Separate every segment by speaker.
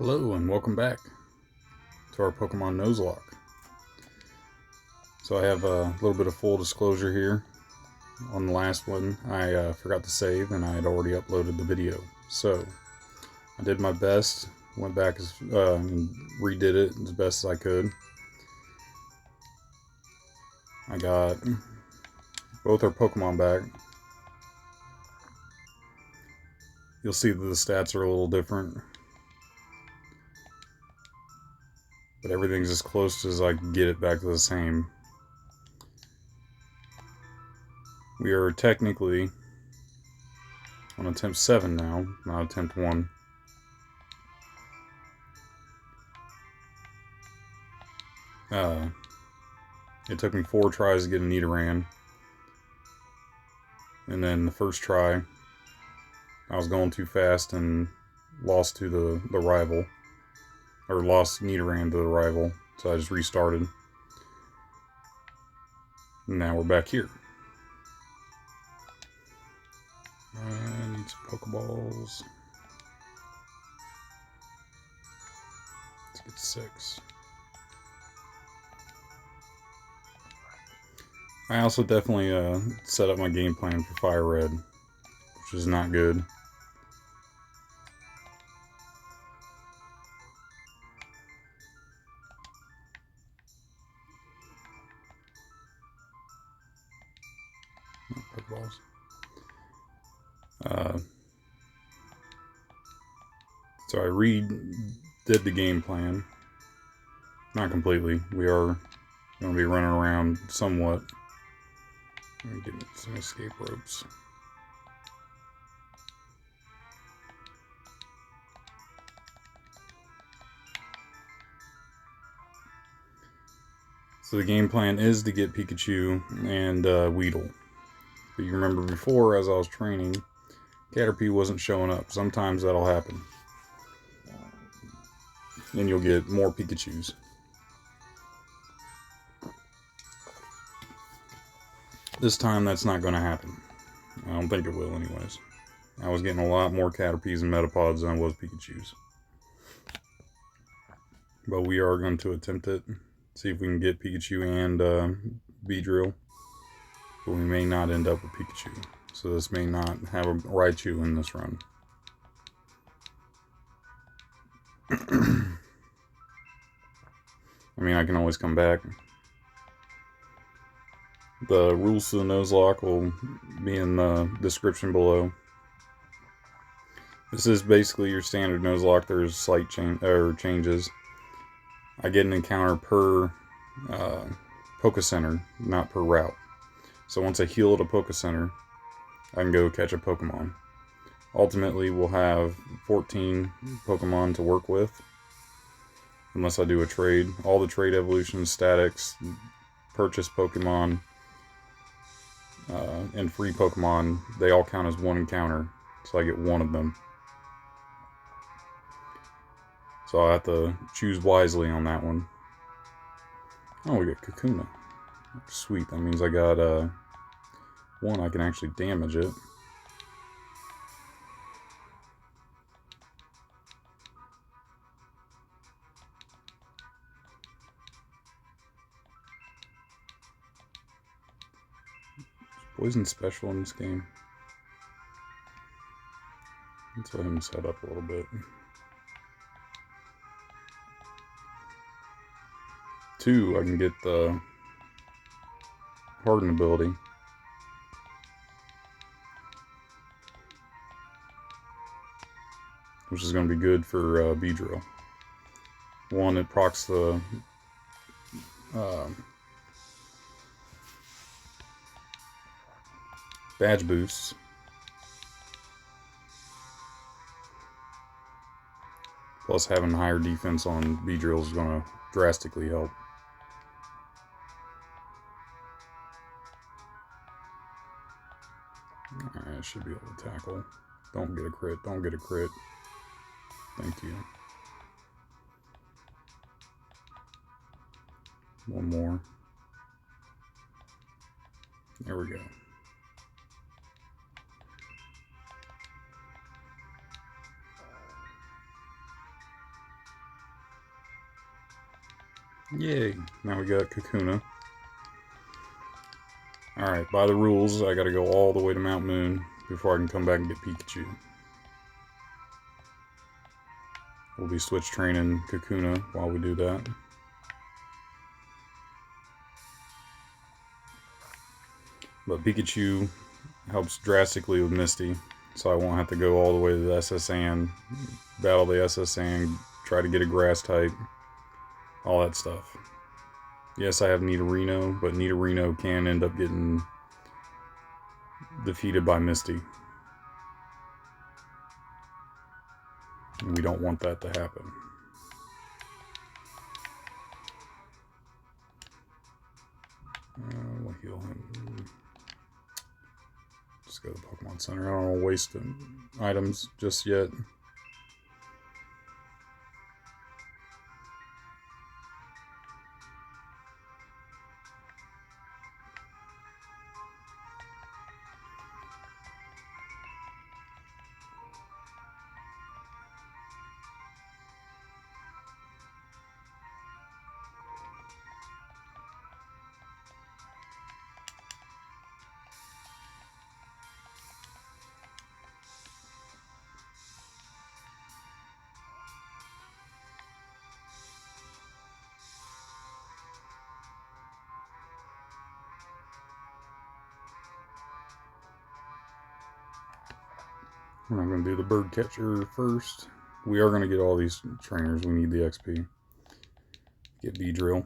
Speaker 1: Hello and welcome back to our Pokemon Nuzlocke. So I have a little bit of full disclosure here. On the last one, I forgot to save and I had already uploaded the video. So I did my best, went back and redid it as best as I could. I got both our Pokemon back. You'll see that the stats are a little different, but everything's as close as I can get it back to the same. We are technically on attempt 7 now, not attempt 1. It took me 4 tries to get a Nidoran. And then the first try, I was going too fast and lost to the rival. Or lost Nidoran to the rival. So I just restarted. And now we're back here. I need some Pokeballs. Let's get 6. I also definitely set up my game plan for Fire Red, which is not good. No Pokeballs. So I redid the game plan. Not completely. We are going to be running around somewhat. Let me get some escape ropes. So the game plan is to get Pikachu and Weedle. But you remember before, as I was training, Caterpie wasn't showing up. Sometimes that'll happen. And you'll get more Pikachus. This time that's not going to happen. I don't think it will anyways. I was getting a lot more Caterpies and Metapods than I was Pikachus. But we are going to attempt it. See if we can get Pikachu and Beedrill. But we may not end up with Pikachu. So this may not have a Raichu in this run. I mean, I can always come back. The rules to the Nuzlocke will be in the description below. This is basically your standard Nuzlocke. There's slight changes. I get an encounter per Poké Center, not per route. So once I heal at a Poké Center, I can go catch a Pokemon. Ultimately, we'll have 14 Pokemon to work with, unless I do a trade. All the trade evolutions, statics, purchase Pokemon, and free Pokemon, they all count as one encounter, so I get one of them. So I'll have to choose wisely on that one. Oh, we got Kakuna. Sweet, that means I got one I can actually damage it. Poison special in this game. Let's let him set up a little bit. 2, I can get the Harden ability. Which is going to be good for Beedrill. 1, it procs the badge boosts. Plus having higher defense on Beedrill is going to drastically help. Alright, I should be able to tackle. Don't get a crit, don't get a crit. Thank you. One more. There we go. Yay! Now we got Kakuna. Alright, by the rules, I gotta go all the way to Mount Moon before I can come back and get Pikachu. We'll be switch training Kakuna while we do that. But Pikachu helps drastically with Misty, so I won't have to go all the way to the SS Sand, battle the SS Sand, try to get a grass type, all that stuff. Yes, I have Nidorino, but Nidorino can end up getting defeated by Misty. And we don't want that to happen. We'll heal him. Just go to the Pokemon Center. I don't want to waste items just yet. We're not going to do the bird catcher first. We are going to get all these trainers. We need the XP. Get Beedrill.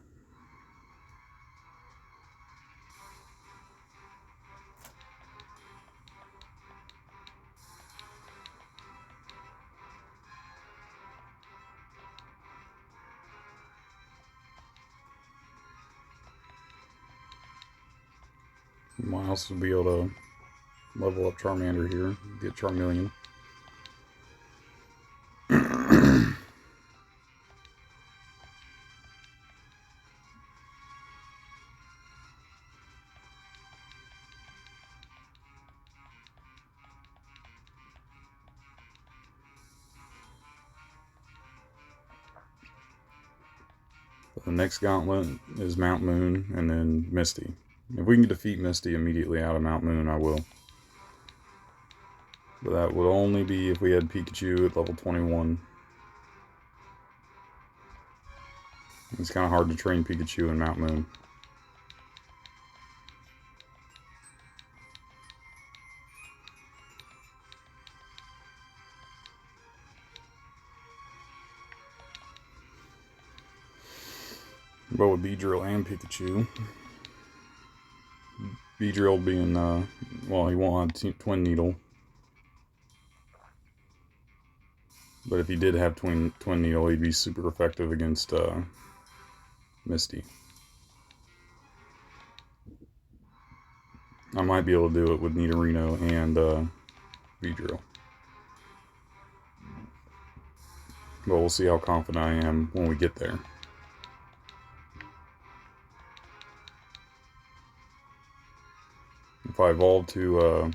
Speaker 1: Might also be able to level up Charmander here. Get Charmeleon. The next gauntlet is Mount Moon and then Misty. If we can defeat Misty immediately out of Mount Moon, I will. But that would only be if we had Pikachu at level 21. It's kind of hard to train Pikachu in Mount Moon. But with Beedrill and Pikachu, Beedrill being, well, he won't have Twin Needle. But if he did have Twin Needle, he'd be super effective against Misty. I might be able to do it with Nidorino and Beedrill. But we'll see how confident I am when we get there. If I evolve to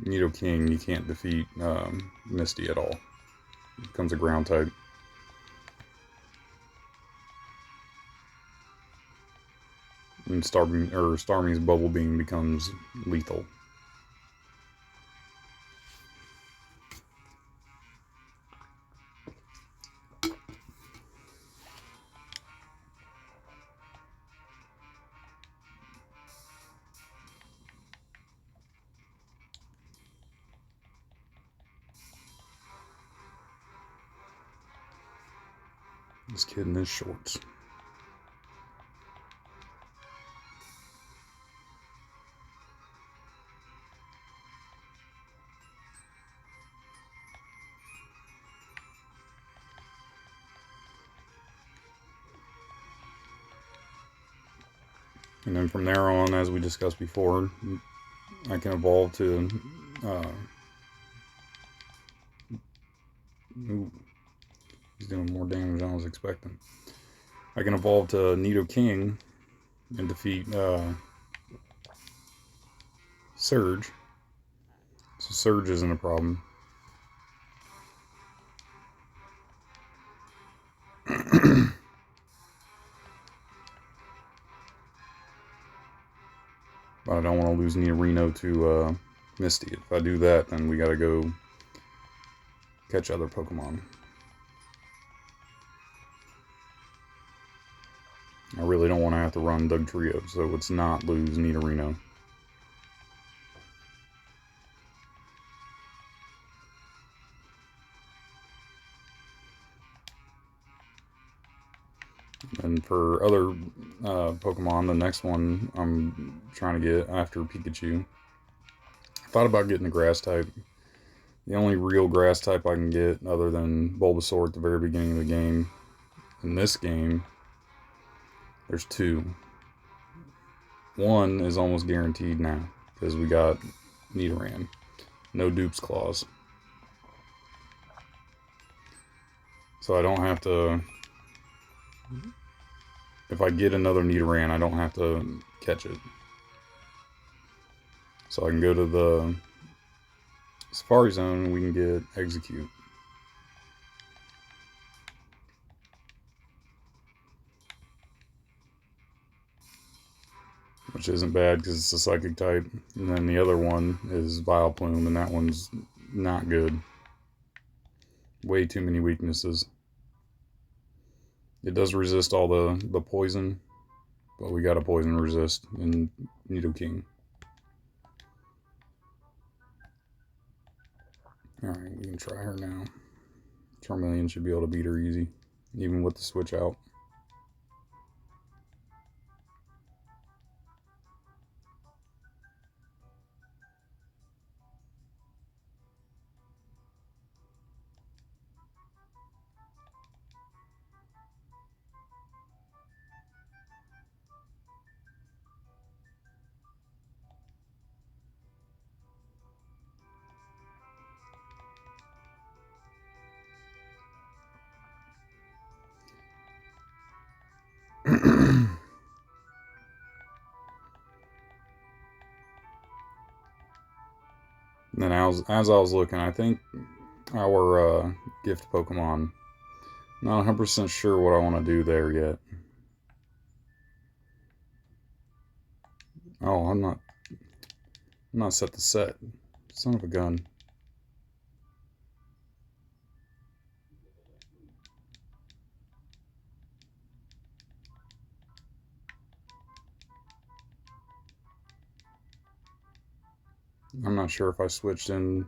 Speaker 1: Nidoking, you can't defeat Misty at all. It becomes a ground type. And Starmie's Bubble Beam becomes lethal. This kid in his shorts. And then from there on, as we discussed before, I can evolve to ooh, he's doing more damage than I was expecting. I can evolve to Nidoking and defeat Surge. So Surge isn't a problem. don't want to lose Nidorino to Misty. If I do that, then we gotta go catch other Pokemon. I really don't want to have to run Dugtrio, so let's not lose Nidorino. And for other Pokemon, the next one I'm trying to get after Pikachu, I thought about getting the Grass type. The only real Grass type I can get, other than Bulbasaur at the very beginning of the game, in this game, there's two. One is almost guaranteed now, because we got Nidoran. No dupes clause. So I don't have to... If I get another Nidoran, I don't have to catch it. So I can go to the Safari Zone and we can get Execute. Which isn't bad because it's a Psychic type. And then the other one is Vileplume, and that one's not good. Way too many weaknesses. It does resist all the poison, but we got a poison resist in Nidoking. Alright, we can try her now. Charmander should be able to beat her easy, even with the switch out. And then as I was looking, I think our gift Pokemon, not 100% sure what I want to do there yet. Oh, I'm not set to set. Son of a gun. I'm not sure if I switched in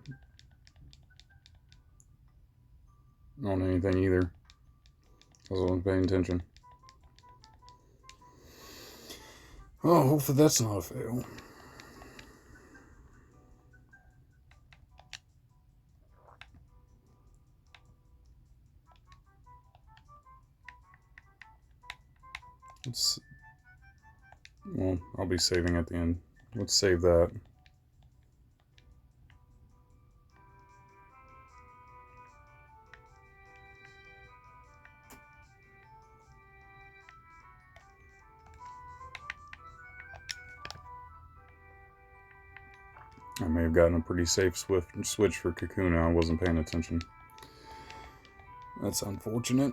Speaker 1: on anything either, because I wasn't paying attention. Oh, hopefully that's not a fail. Well, I'll be saving at the end. Let's save that. I may have gotten a pretty safe switch for Kakuna. I wasn't paying attention. That's unfortunate.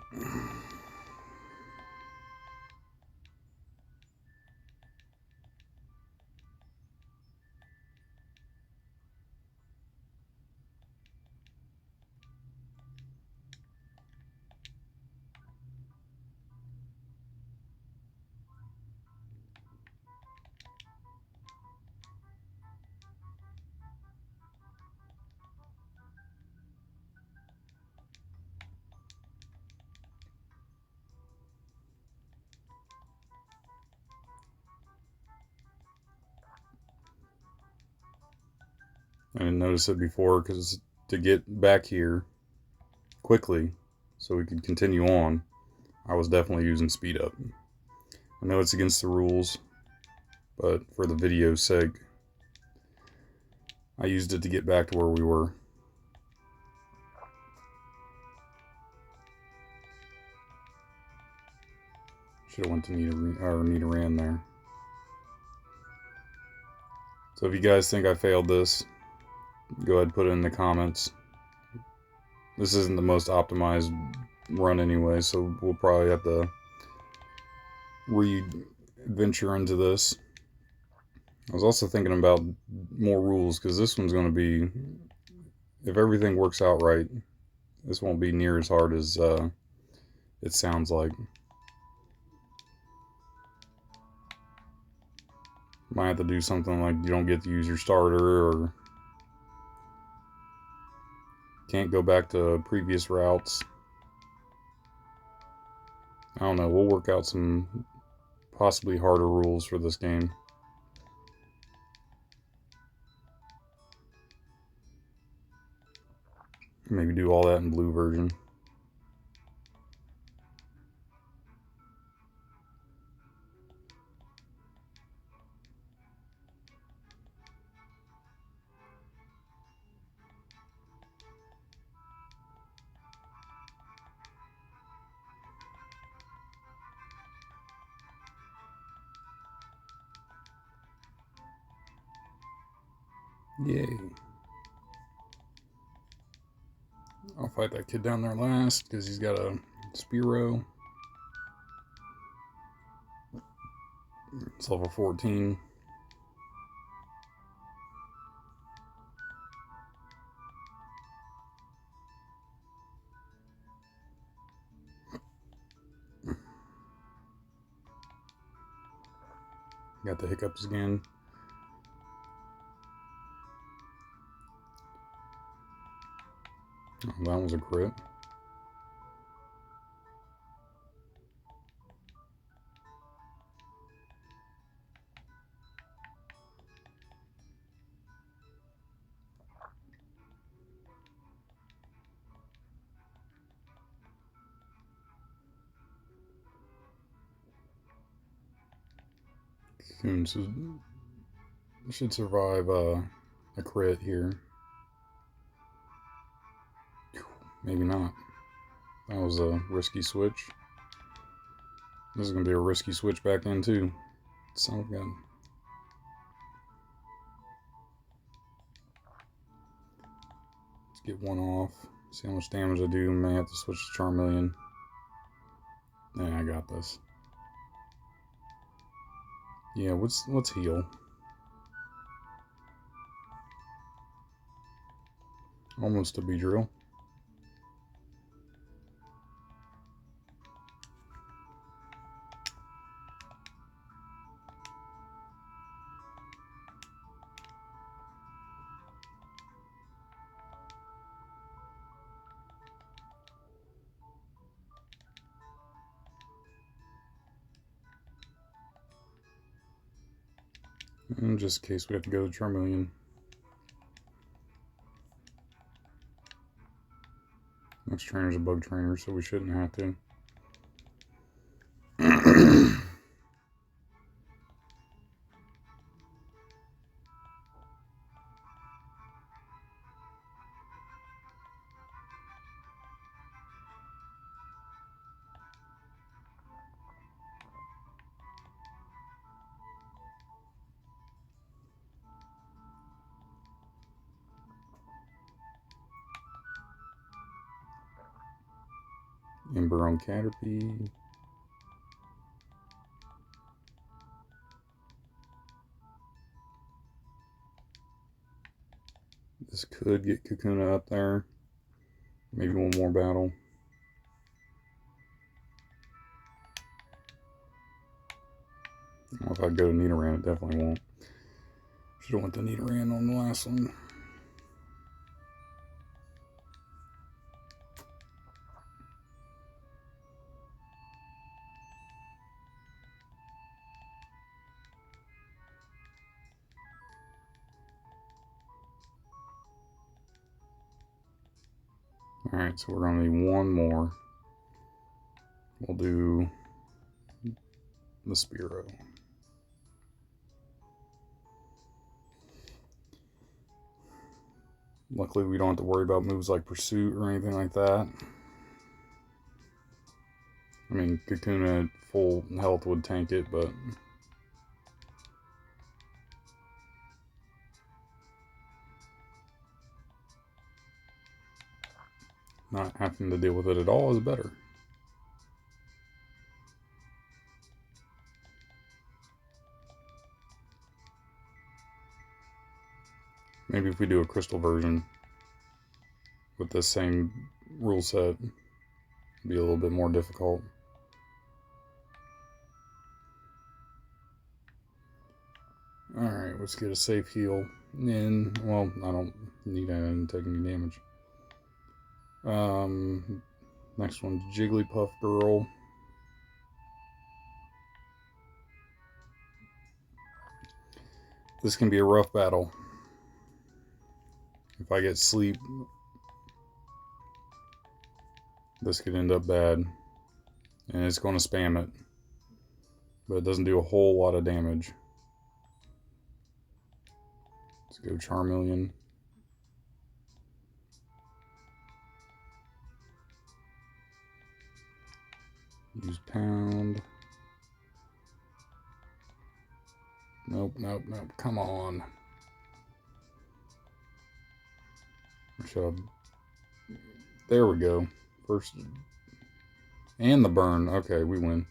Speaker 1: I didn't notice it before because to get back here quickly so we could continue on, I was definitely using speed up. I know it's against the rules, but for the video's sake, I used it to get back to where we were. Should have went to Nidoran there. So if you guys think I failed this, go ahead and put it in the comments. This isn't the most optimized run anyway, so we'll probably have to re-venture into this. I was also thinking about more rules, because this one's going to be, if everything works out right, this won't be near as hard as it sounds like. Might have to do something like you don't get to use your starter, or can't go back to previous routes. I don't know. We'll work out some possibly harder rules for this game. Maybe do all that in blue version. Yay. I'll fight that kid down there last, because he's got a Spearow. It's level 14. Got the hiccups again. Oh, that was a crit. Cocoon should survive a crit here. Maybe not. That was a risky switch. This is going to be a risky switch back in too. Son of a gun. Let's get one off. See how much damage I do. May have to switch to Charmander. Yeah, I got this. Yeah, let's heal. Almost a Beedrill. And just in case we have to go to Charmander. Next trainer's a bug trainer, so we shouldn't have to. Ember on Caterpie. This could get Kakuna up there. Maybe one more battle. I don't know if I'd go to Nidoran, it definitely won't. Should have went to Nidoran on the last one. Alright, so we're going to need one more. We'll do the Spearow. Luckily, we don't have to worry about moves like Pursuit or anything like that. I mean, Kakuna at full health would tank it, but not having to deal with it at all is better. Maybe if we do a crystal version with the same rule set, it'd be a little bit more difficult. Alright, let's get a safe heal in. Well, I don't need that. I didn't take any damage. Next one, Jigglypuff Girl. This can be a rough battle. If I get sleep, this could end up bad. And it's going to spam it. But it doesn't do a whole lot of damage. Let's go Charmeleon. Use Pound. Nope, nope, nope. Come on. There we go. First. And the burn. Okay, we win.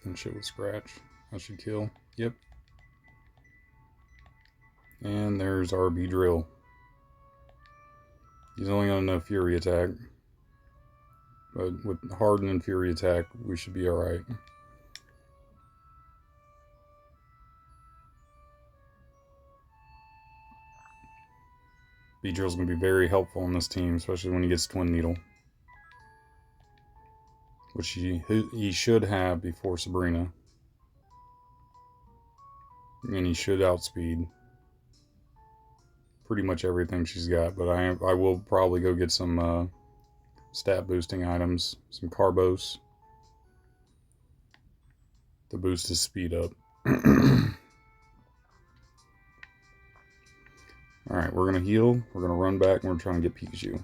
Speaker 1: Finish it with Scratch. I should kill. Yep. And there's our Beedrill. He's only got enough Fury Attack. But with Harden and Fury Attack, we should be alright. Beedrill's going to be very helpful in this team, especially when he gets Twin Needle. Which he should have before Sabrina. And he should outspeed pretty much everything she's got. But I will probably go get some stat boosting items, some Carbos, to boost his speed up. Alright, we're going to heal, we're going to run back, and we're trying to get Pikachu.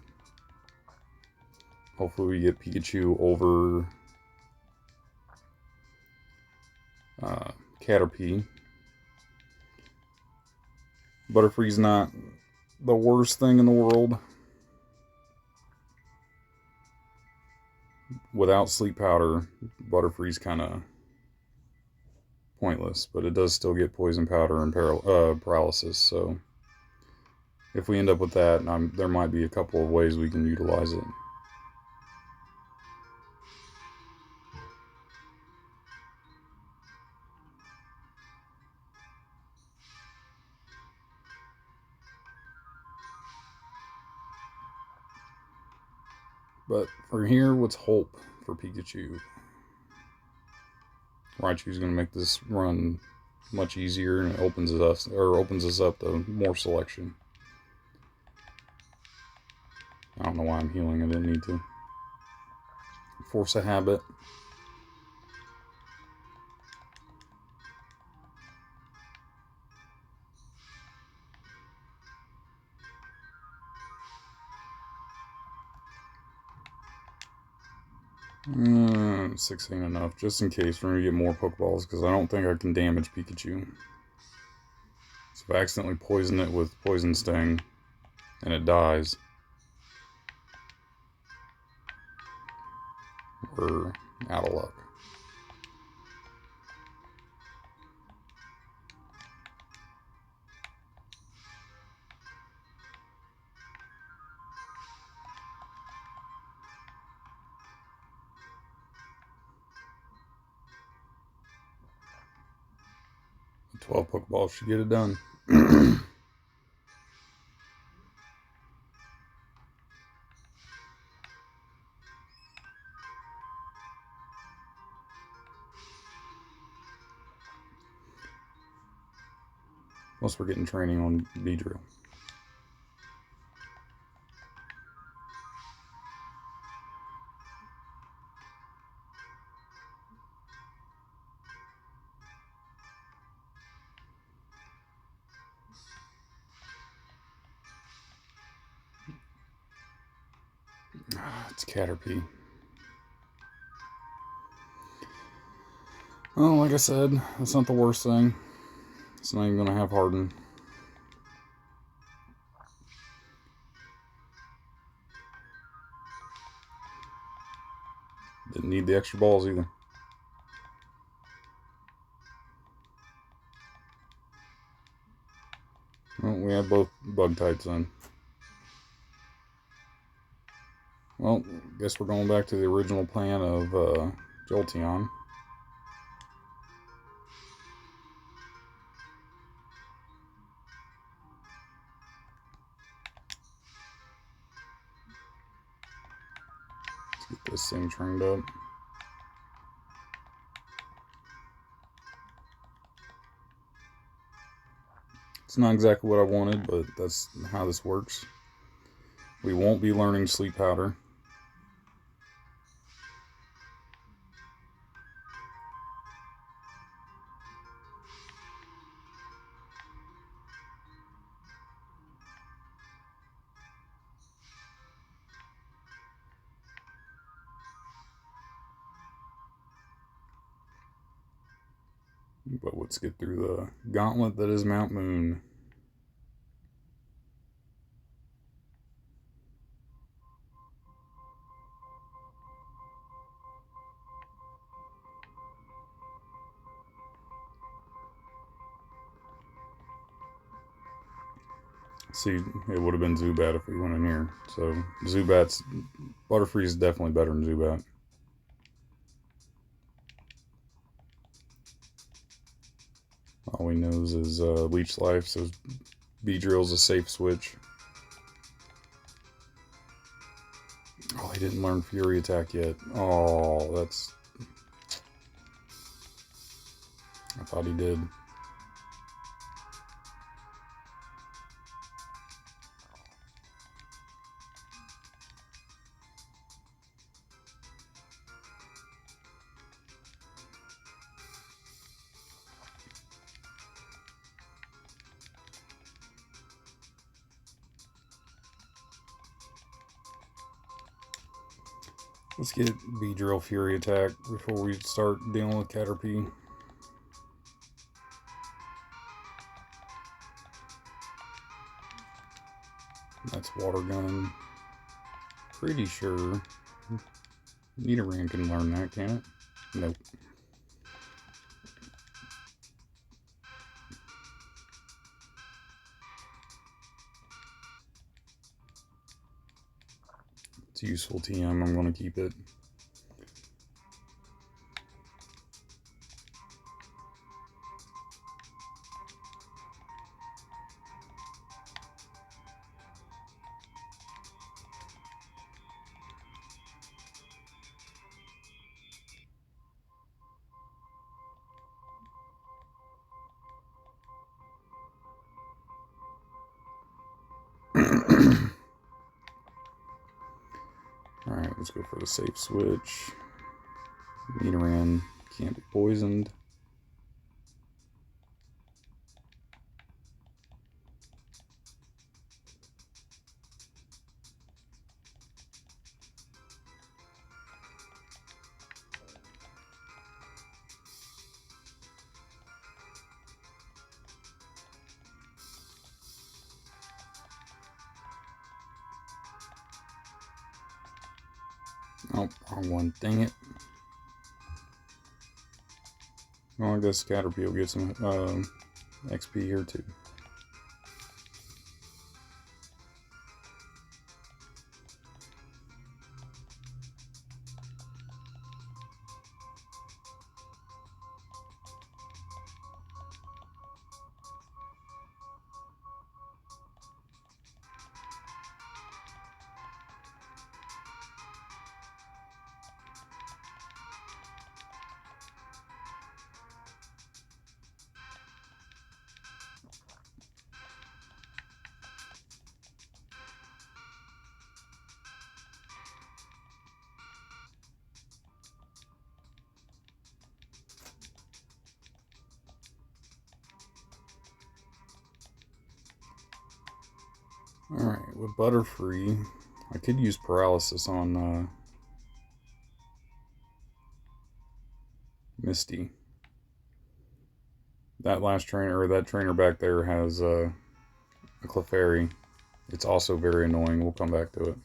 Speaker 1: Hopefully we get Pikachu over Caterpie. Butterfree's not the worst thing in the world. Without Sleep Powder, Butterfree's kind of pointless, but it does still get Poison Powder and Paralysis, so if we end up with that, there might be a couple of ways we can utilize it. But for here, let's hope for Pikachu. Raichu's going to make this run much easier, and it opens us up to more selection. I don't know why I'm healing. I didn't need to. Force a Habit. Six ain't enough, just in case we're going to get more Pokeballs, because I don't think I can damage Pikachu. So if I accidentally poison it with Poison Sting, and it dies, we're out of luck. The 12 Pokeballs should get it done. Plus we're getting training on Beedrill. It's Caterpie. Well, like I said, that's not the worst thing. It's not even going to have Harden. Didn't need the extra balls either. Well, we have both bug types then. Well, guess we're going back to the original plan of Jolteon. Let's get this thing trained up. It's not exactly what I wanted, but that's how this works. We won't be learning Sleep Powder. But let's get through the gauntlet that is Mount Moon. See, it would have been Zubat if we went in here. So Zubat's Butterfree is definitely better than Zubat. All he knows is Leech Life, so Beedrill's a safe switch. Oh, he didn't learn Fury Attack yet. Oh, that's... I thought he did. Let's get Beedrill Fury Attack before we start dealing with Caterpie. That's Water Gun. Pretty sure Nidoran can learn that, can't it? Nope. It's useful TM, I'm going to keep it. Alright, let's go for the safe switch. Nidoran can't be poisoned. Oh, wrong one. Dang it. Well, I guess Caterpie will get some XP here too. Alright, with Butterfree, I could use Paralysis on Misty. That last trainer, or that trainer back there has a Clefairy. It's also very annoying. We'll come back to it.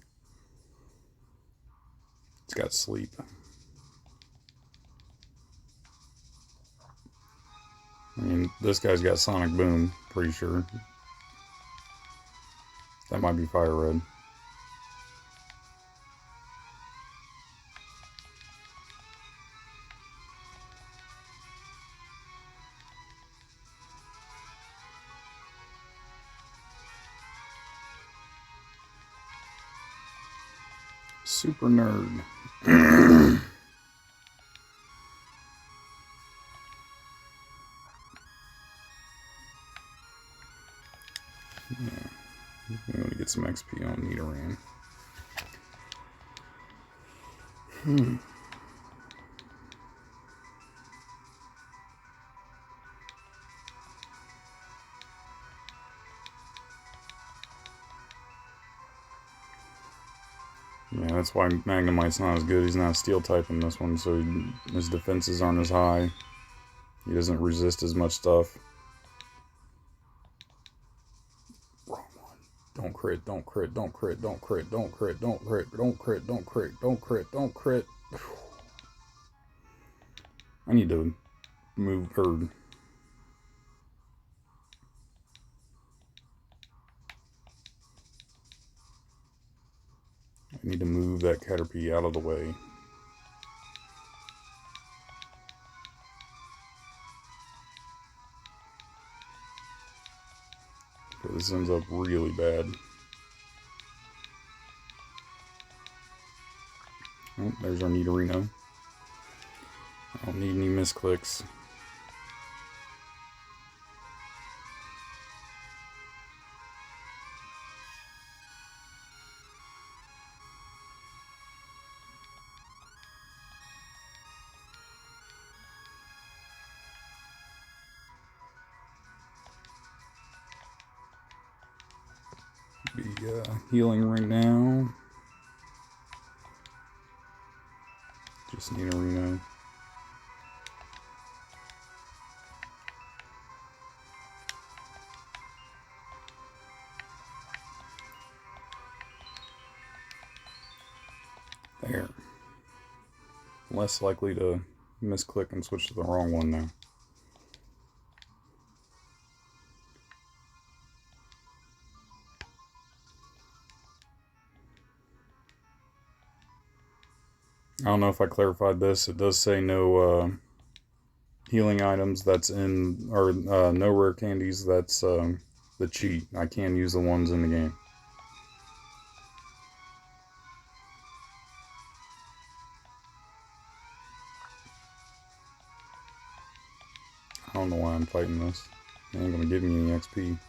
Speaker 1: It's got Sleep. I mean, this guy's got Sonic Boom, pretty sure. That might be fire red. Super nerd. Yeah, we want to get some XP on Nidoran. Yeah, that's why Magnemite's not as good. He's not a steel type in this one, so his defenses aren't as high. He doesn't resist as much stuff. Wrong one. Don't crit, don't crit, don't crit, don't crit, don't crit, don't crit, don't crit, don't crit, don't crit, don't crit. I need to move herd. I need to move that Caterpie out of the way. This ends up really bad. Oh, there's our Nidorino. I don't need any misclicks. Be healing right now. Just Nidorino. There. Less likely to misclick and switch to the wrong one now. I don't know if I clarified this. It does say no healing items. That's in, or no rare candies. That's the cheat. I can use the ones in the game. I don't know why I'm fighting this. It ain't gonna give me any XP.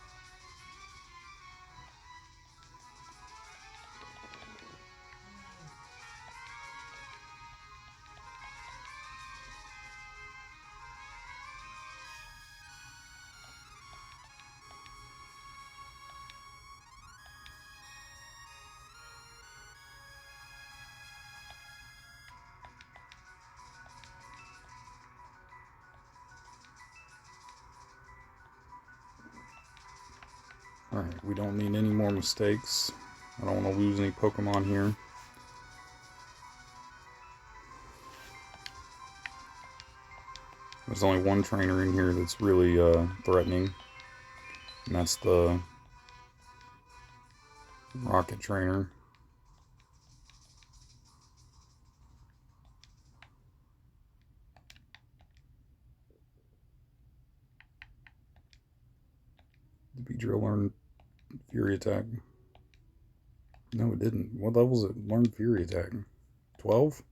Speaker 1: Alright, we don't need any more mistakes. I don't want to lose any Pokemon here. There's only one trainer in here that's really threatening, and that's the Rocket Trainer. Did Beedrill learn Fury Attack? No, it didn't. What level is it? Learn Fury Attack. 12?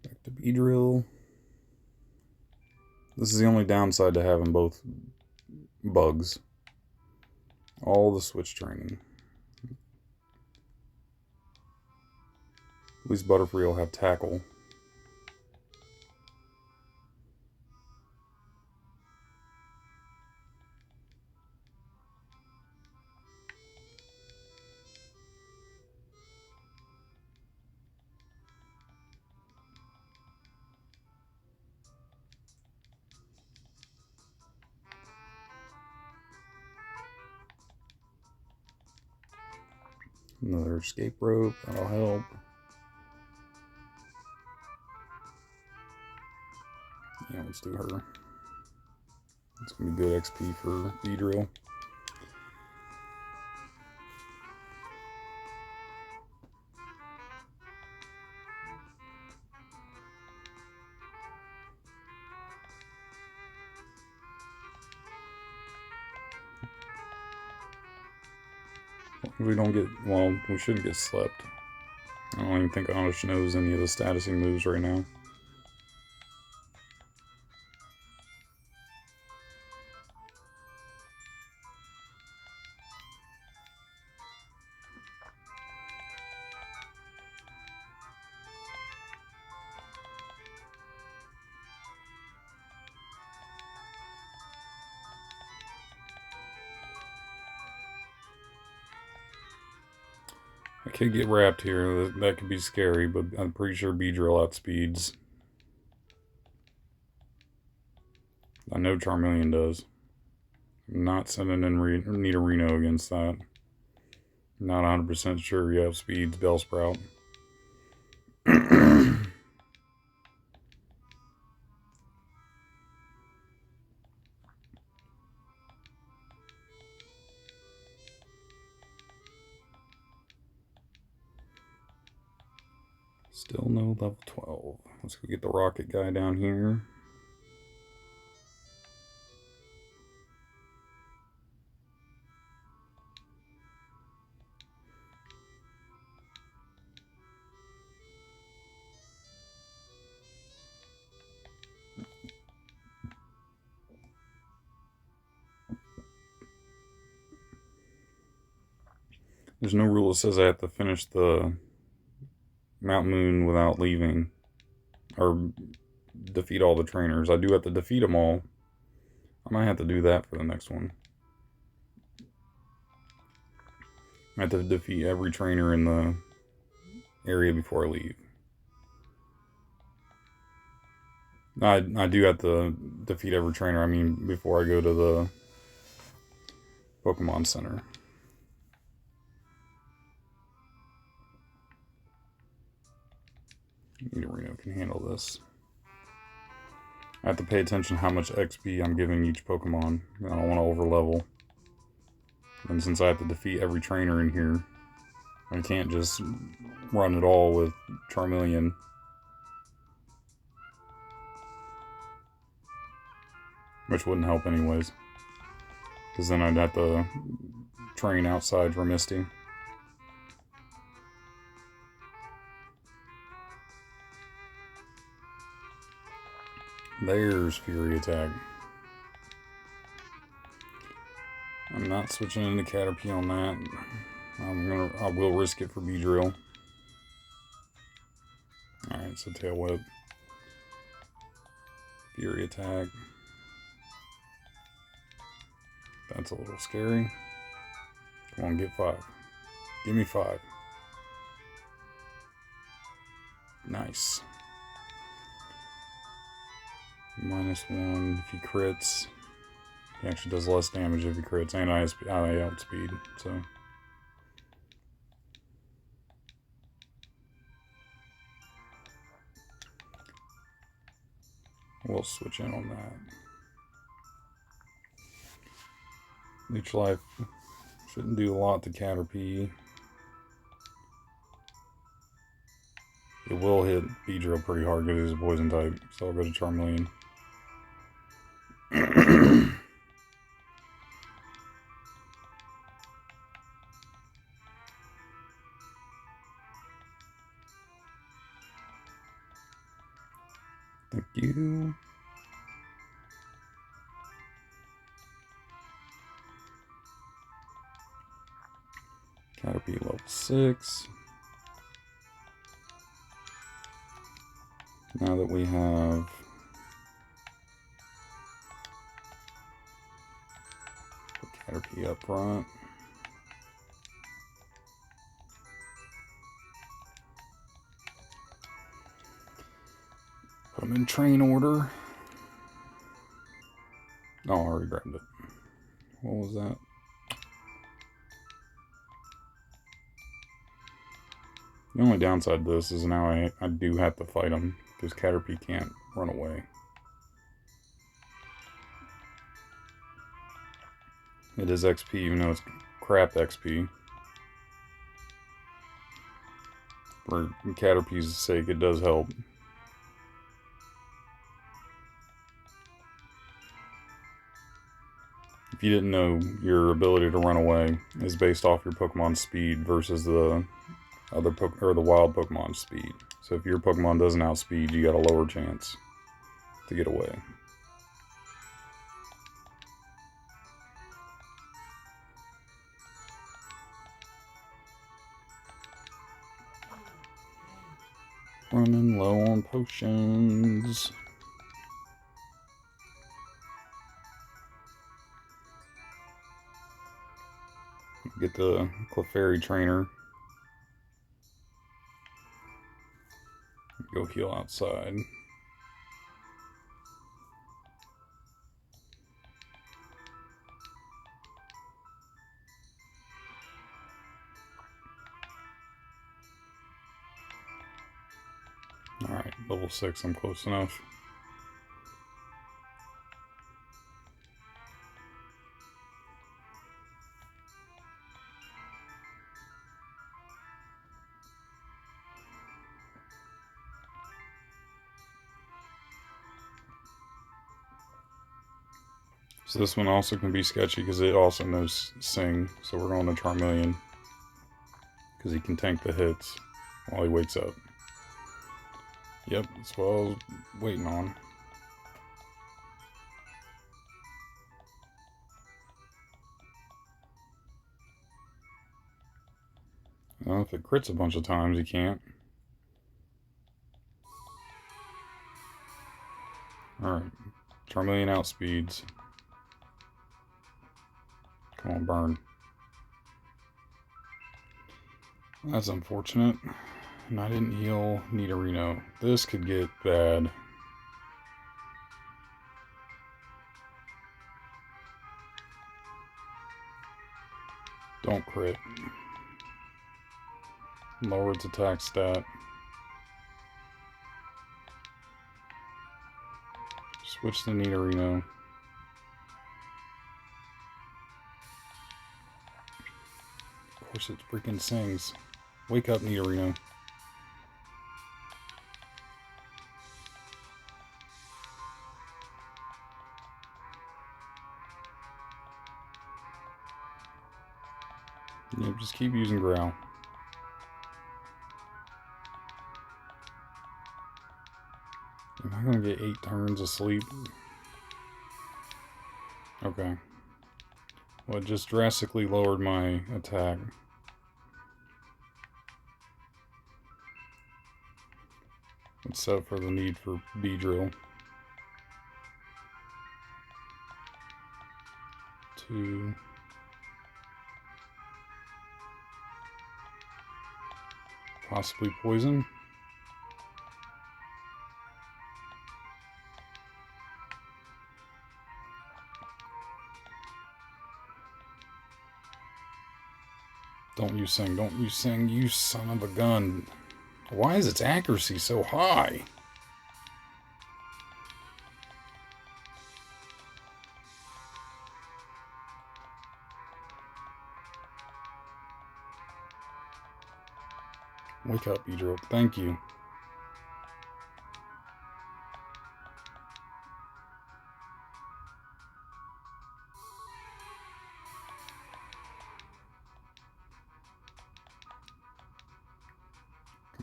Speaker 1: Back to Beedrill. This is the only downside to having both bugs. All the switch training. At least Butterfree will have tackle. Another escape rope, that'll help. Yeah, let's do her. It's gonna be good XP for Beedrill. We don't get, well, we shouldn't get slept. I don't even think Onish knows any of the statusing moves right now. I could get wrapped here, that could be scary, but I'm pretty sure Beedrill outspeeds. I know Charmeleon does. I'm not sending in Nidorino against that. Not 100% sure he outspeeds Bellsprout. Still no level 12. Let's go get the rocket guy down here. There's no rule that says I have to finish the Mount Moon without leaving, or defeat all the trainers. I do have to defeat them all. I might have to do that for the next one. I have to defeat every trainer in the area before I leave. I do have to defeat every trainer, I mean, before I go to the Pokemon Center. Nidorino can handle this. I have to pay attention to how much XP I'm giving each Pokemon. I don't want to overlevel. And since I have to defeat every trainer in here, I can't just run it all with Charmeleon. Which wouldn't help anyways. Because then I'd have to train outside for Misty. There's Fury Attack. I'm not switching into Caterpie on that. I will risk it for Beedrill. Alright, so Tail Whip. Fury Attack. That's a little scary. Come on, get 5. Give me 5. Nice. -1 if he crits. He actually does less damage if he crits, and I outspeed, so. We'll switch in on that. Leech Life shouldn't do a lot to Caterpie. It will hit Beedrill pretty hard because he's a poison type, so I'll go to Charmeleon. Thank you. Caterpie level 6. Now that we have Caterpie up front. Put them in train order. Oh, I already grabbed it. What was that? The only downside to this is now I do have to fight them because Caterpie can't run away. It is XP even though it's crap XP. For Caterpie's sake, it does help. If you didn't know, your ability to run away is based off your Pokemon's speed versus the the wild Pokemon's speed. So if your Pokemon doesn't outspeed, you got a lower chance to get away. Running low on potions. Get the Clefairy trainer. Go heal outside. Alright, level 6, I'm close enough. So this one also can be sketchy because it also knows Sing. So we're going to Charmeleon because he can tank the hits while he wakes up. Yep, that's what I was waiting on. Well, if it crits a bunch of times, he can't. Alright, Charmeleon outspeeds. Come on, burn. That's unfortunate. And I didn't heal Nidorino. This could get bad. Don't crit. Lower its attack stat. Switch to Nidorino. Of course it freaking sings. Wake up, Nidorino. Yep, just keep using Growl. Am I gonna get 8 turns of sleep? Okay. Well, it just drastically lowered my attack. Except for the need for Beedrill. 2. Possibly poison. Don't you sing, don't you sing, you son of a gun. Why is its accuracy so high? Wake up, Beedrill. Thank you.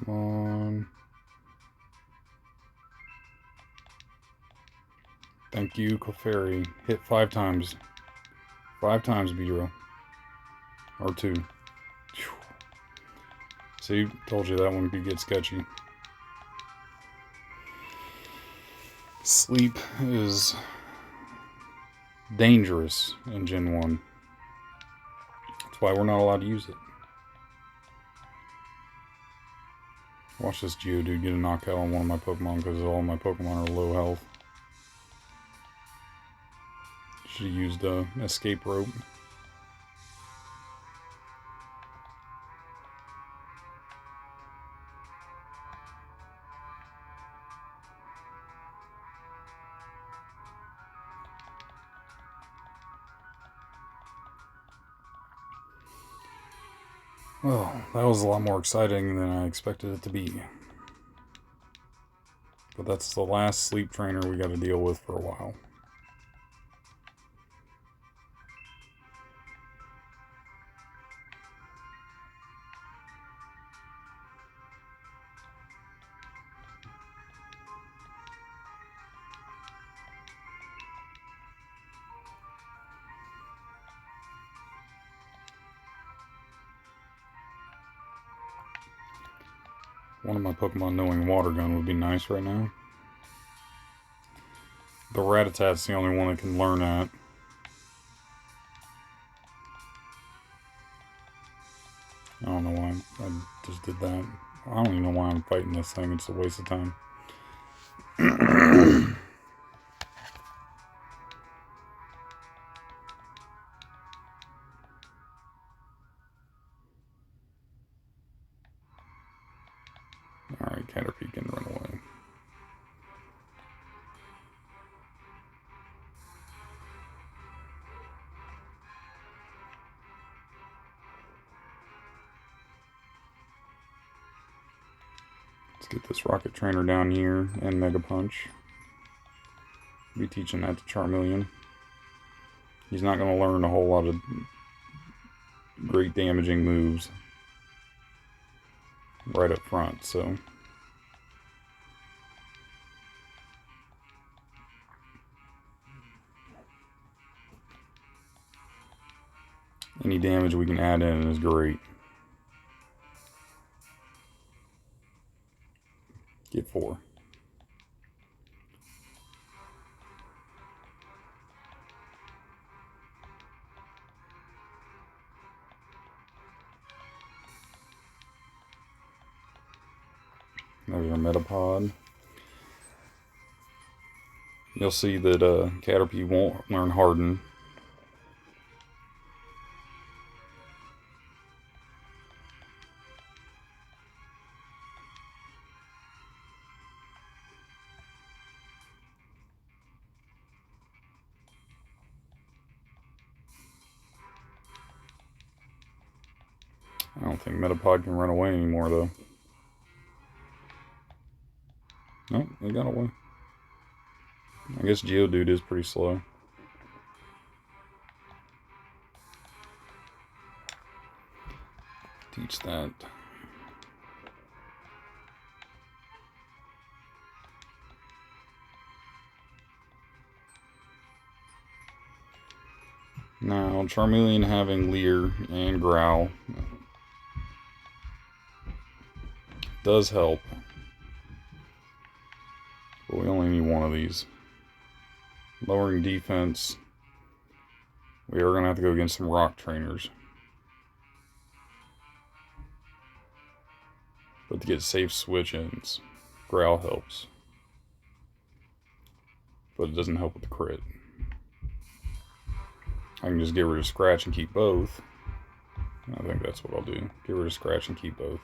Speaker 1: Come on. Thank you, Clefairy. Hit 5 times. 5 times, Beedrill. Or 2. Whew. See, told you that one could get sketchy. Sleep is dangerous in Gen 1. That's why we're not allowed to use it. Watch this Geodude get a knockout on one of my Pokemon because all my Pokemon are low health. Should have used the escape rope. Well, that was a lot more exciting than I expected it to be. But that's the last sleep trainer we got to deal with for a while. One of my Pokemon knowing Water Gun would be nice right now. The Rattatat's the only one that can learn that. I don't know why I just did that. I don't even know why I'm fighting this thing. It's a waste of time. Alright, Caterpie can run away. Let's get this Rocket Trainer down here and Mega Punch. Be teaching that to Charmeleon. He's not going to learn a whole lot of great damaging moves right up front, so any damage we can add in is great. Get 4. There's our Metapod. You'll see that Caterpie won't learn Harden. I don't think Metapod can run away anymore, though. Nope, he got away. I guess Geodude is pretty slow. Teach that. Now, Charmeleon having Leer and Growl does help. But we only need one of these. Lowering defense. We are going to have to go against some rock trainers. But to get safe switch-ins, Growl helps. But it doesn't help with the crit. I can just get rid of Scratch and keep both. I think that's what I'll do. Get rid of Scratch and keep both.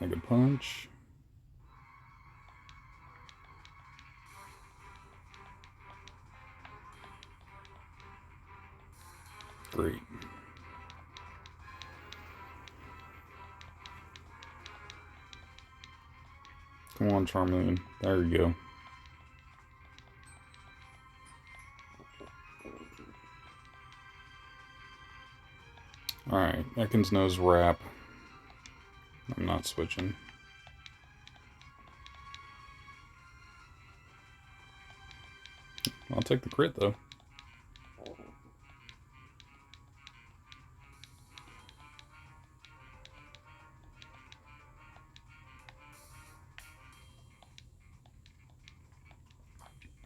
Speaker 1: Mega Punch. Great. Come on, Charmander. There you go. Alright, Ekans knows wrap. I'm not switching. I'll take the crit though.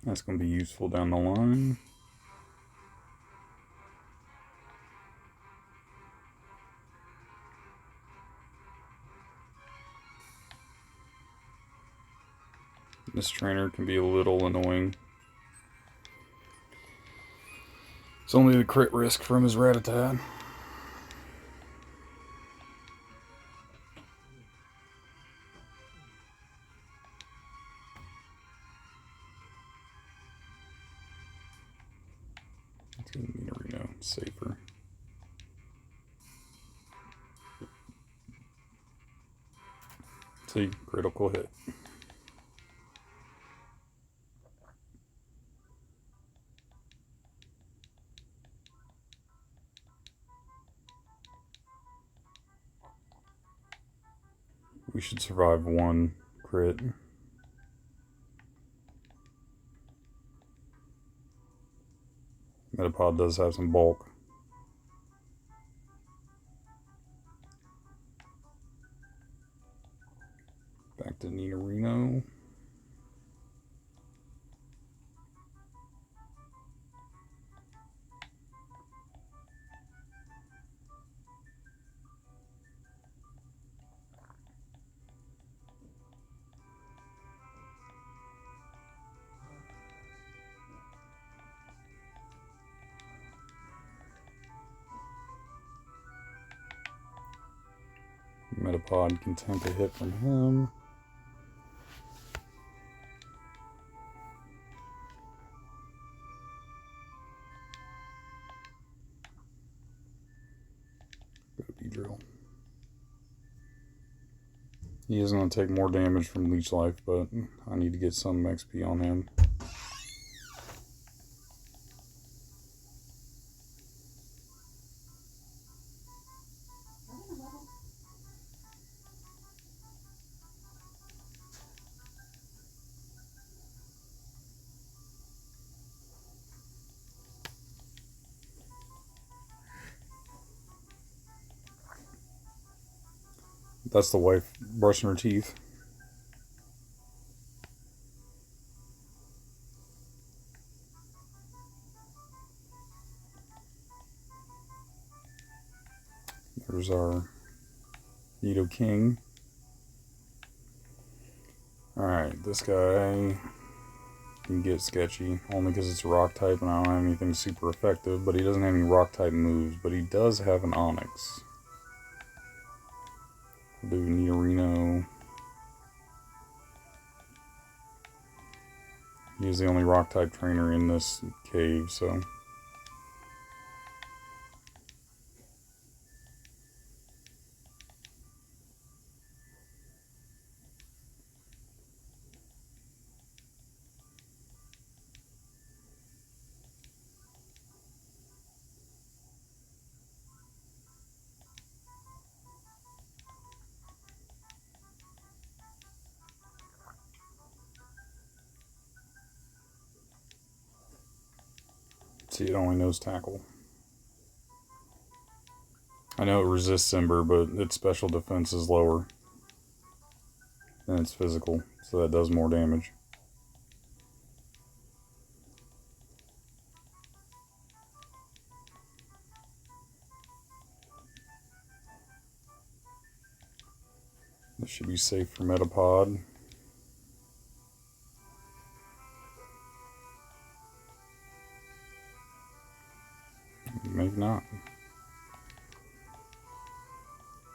Speaker 1: That's going to be useful down the line. This trainer can be a little annoying. It's only the crit risk from his Rattata. It's going to need a Reno. Safer. See, critical hit. We should survive one crit. Metapod does have some bulk. Back to Nidorino. Metapod can tank a hit from him. Go Beedrill. He is going to take more damage from Leech Life, but I need to get some XP on him. That's the wife brushing her teeth. There's our Nidoking. Alright, this guy can get sketchy, only because it's a rock type and I don't have anything super effective, but he doesn't have any rock type moves, but he does have an Onyx. We'll do Nidorino. He's the only rock type trainer in this cave, so. See, it only knows tackle. I know it resists Ember, but its special defense is lower than its physical, so that does more damage. This should be safe for Metapod. Maybe not.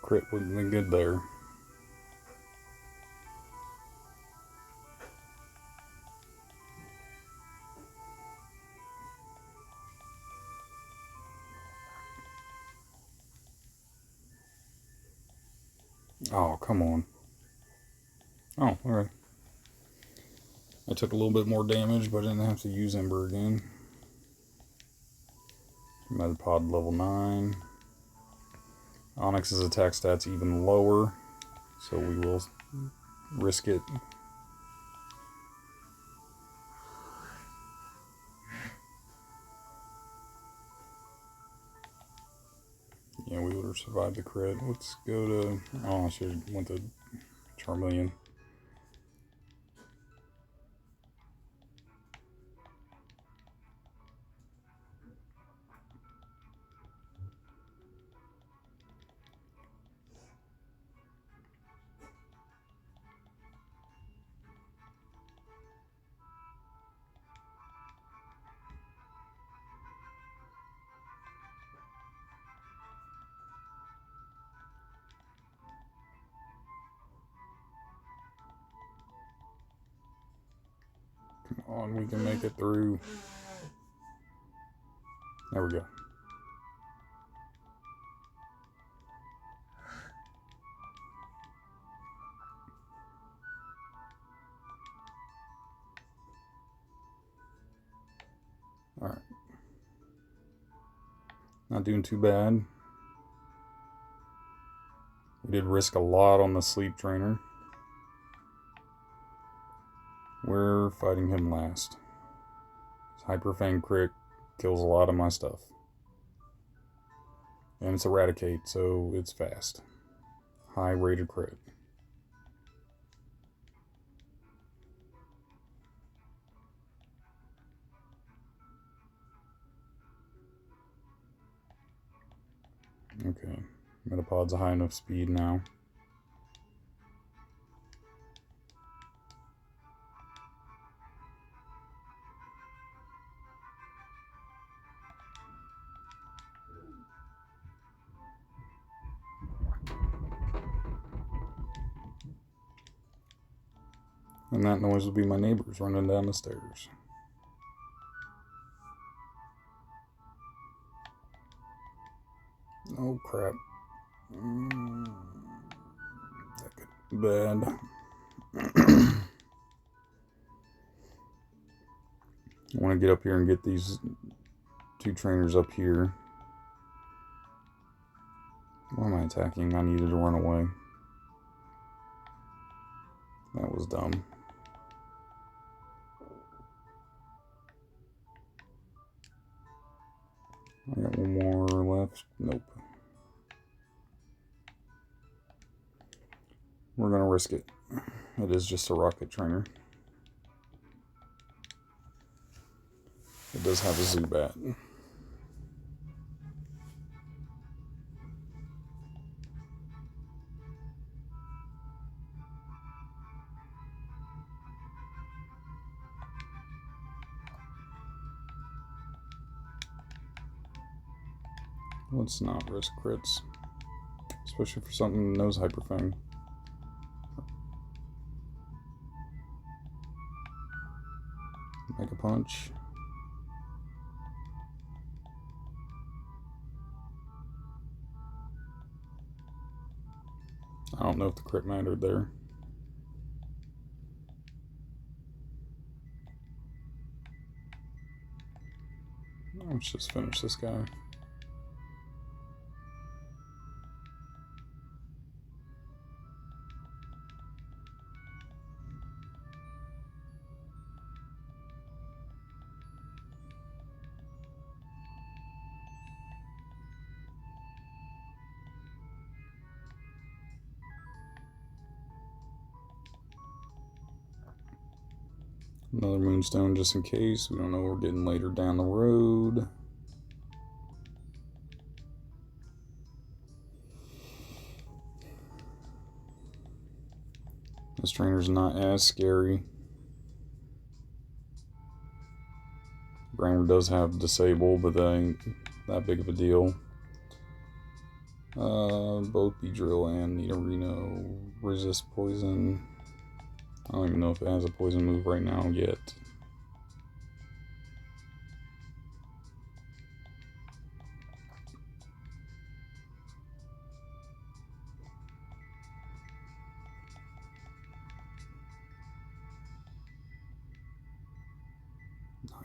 Speaker 1: Crit wouldn't be good there. Oh, come on. Oh, alright. I took a little bit more damage, but I didn't have to use Ember again. Metapod level 9. Onyx's attack stats even lower, so we will risk it. Yeah, we would have survived the crit. Let's go to... Oh, I should have went to Charmander. Come on, we can make it through. There we go. Alright. Not doing too bad. We did risk a lot on the sleep trainer. We're fighting him last. Hyper Fang crit kills a lot of my stuff. And it's Eradicate, so it's fast. High rated crit. Okay, Metapod's a high enough speed now. And that noise will be my neighbors running down the stairs. Oh crap. That could be bad. I want to get up here and get these two trainers up here. Why am I attacking? I needed to run away. That was dumb. I got one more left. Nope. We're gonna risk it. It is just a rocket trainer. It does have a Zubat. Let's not risk crits. Especially for something that knows Hyper Fang. Make a punch. I don't know if the crit mattered there. Let's just finish this guy. Another Moonstone just in case. We don't know we're getting later down the road. This trainer's not as scary. Grimer does have Disable, but that ain't that big of a deal. Both Beedrill and Nidorino resist poison. I don't even know if it has a poison move right now yet.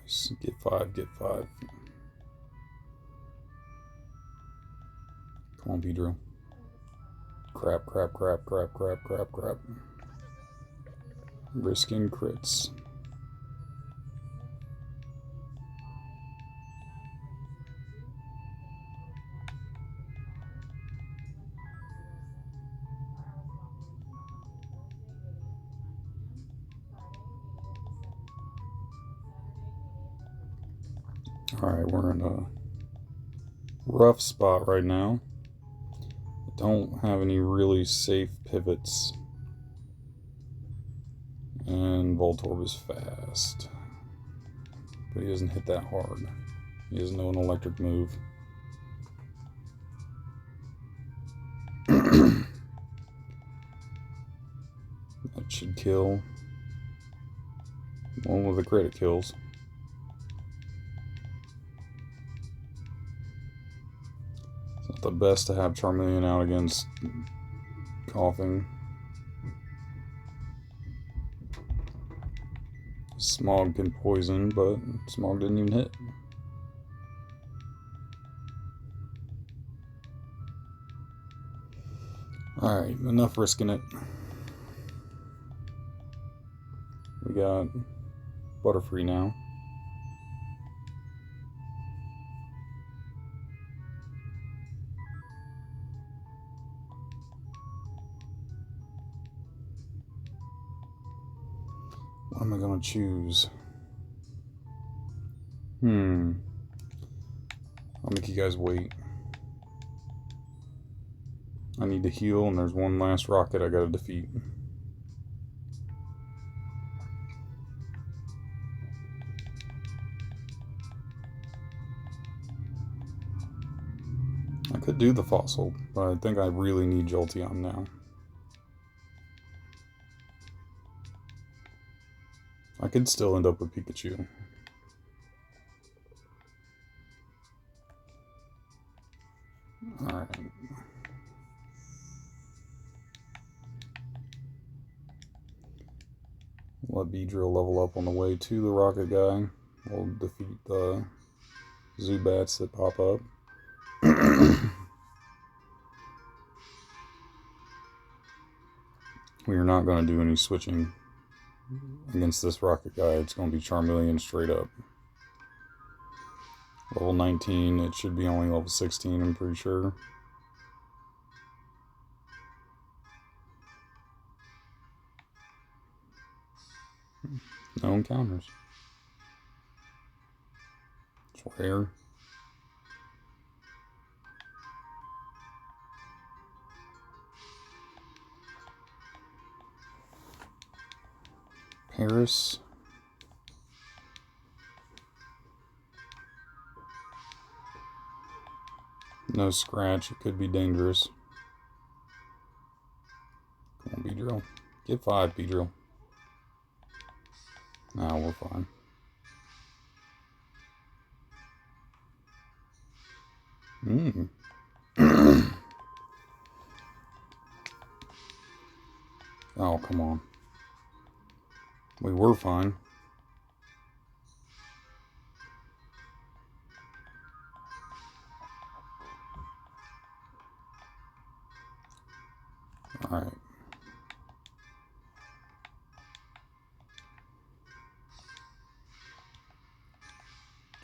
Speaker 1: Nice. Get 5, get 5. Come on, Pedro. Crap, crap, crap, crap, crap, crap, crap. Risking crits. Alright, we're in a rough spot right now. Don't have any really safe pivots. And Voltorb is fast. But he doesn't hit that hard. He doesn't know an electric move. That should kill. One with the crit kills. It's not the best to have Charmeleon out against Coughing. Smog can poison, but Smog didn't even hit. Alright, enough risking it. We got Butterfree now. What am I gonna choose? I'll make you guys wait. I need to heal, and there's one last rocket I gotta defeat. I could do the fossil, but I think I really need Jolteon now. I could still end up with Pikachu. Alright. Let Beedrill level up on the way to the rocket guy. We'll defeat the Zubats that pop up. We are not going to do any switching against this rocket guy. It's going to be Charmeleon straight up. Level 19, it should be only level 16, I'm pretty sure. No encounters. It's rare. Paris. No scratch, it could be dangerous. Come on, Beedrill. Get 5, Beedrill. Nah, we're fine. Oh, come on. We were fine. Alright.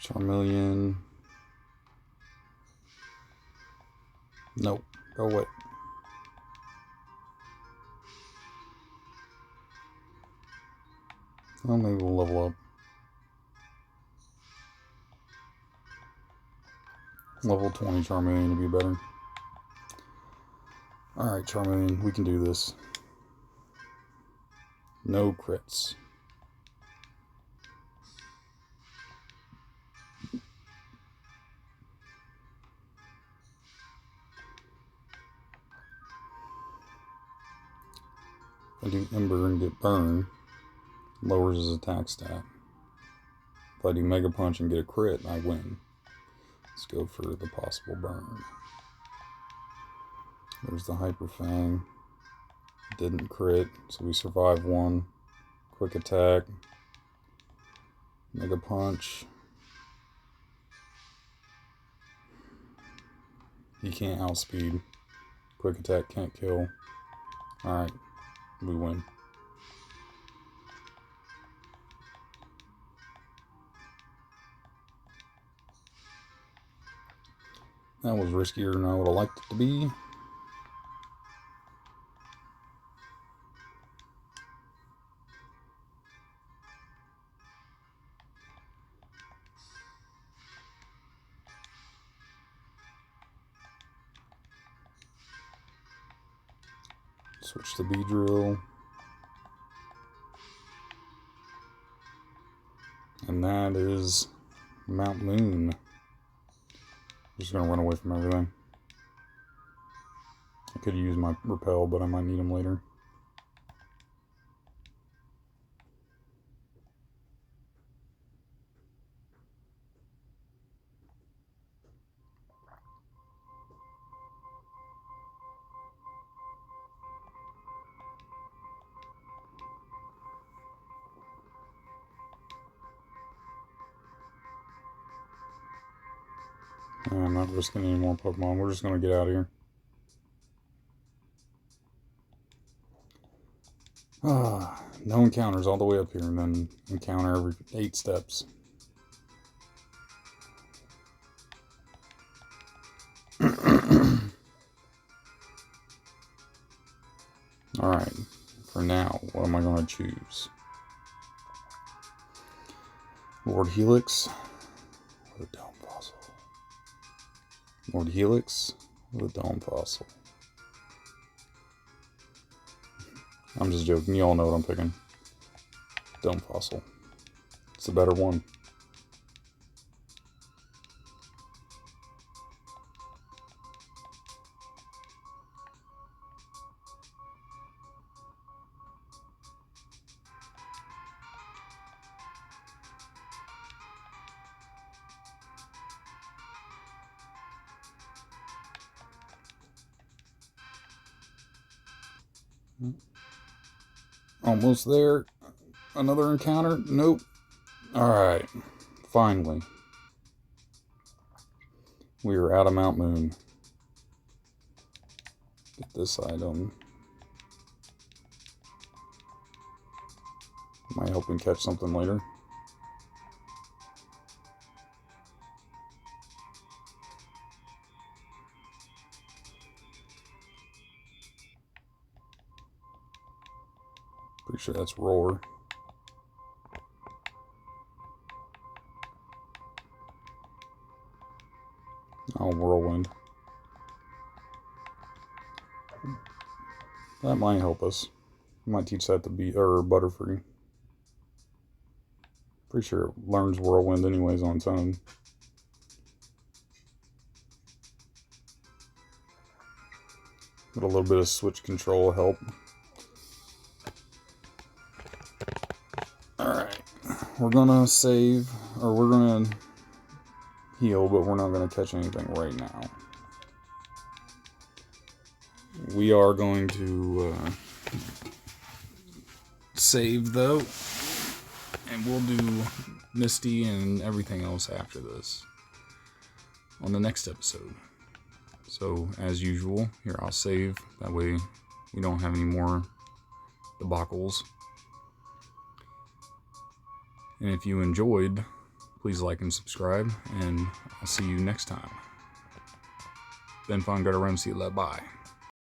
Speaker 1: Charmeleon. Nope. Go away. Well, maybe we'll level up. Level 20 Charmeleon to be better. Alright, Charmeleon, we can do this. No crits. If I do Ember and get Burn, lowers his attack stat. If I do Mega Punch and get a crit, I win. Let's go for the possible burn. There's the Hyper Fang. Didn't crit, so we survive one. Quick attack. Mega Punch. He can't outspeed. Quick Attack can't kill. Alright, we win. That was riskier than I would have liked it to be. Switch to Beedrill. And that is Mount Moon. Just gonna run away from everything. I could use my repel, but I might need them later. I'm not risking any more Pokemon. We're just going to get out of here. No encounters all the way up here, and then encounter every 8 steps. Alright, for now, what am I going to choose? Lord Helix or the Dome Fossil? Lord Helix or the Dome Fossil? I'm just joking, you all know what I'm picking. Dome Fossil. It's the better one. Almost there. Another encounter? Nope. Alright. Finally. We are out of Mount Moon. Get this item. Might help him catch something later. Pretty sure that's Roar. Oh, Whirlwind. That might help us. Might teach that to be Butterfree. Pretty sure it learns Whirlwind anyways on its own. But a little bit of switch control help. Alright. We're gonna save, or we're gonna heal, but we're not gonna catch anything right now. We are going to save though, and we'll do Misty and everything else after this on the next episode. So as usual, here I'll save, that way we don't have any more debacles. And if you enjoyed, please like and subscribe, and I'll see you next time. Been fun, gotta run, see you later, bye.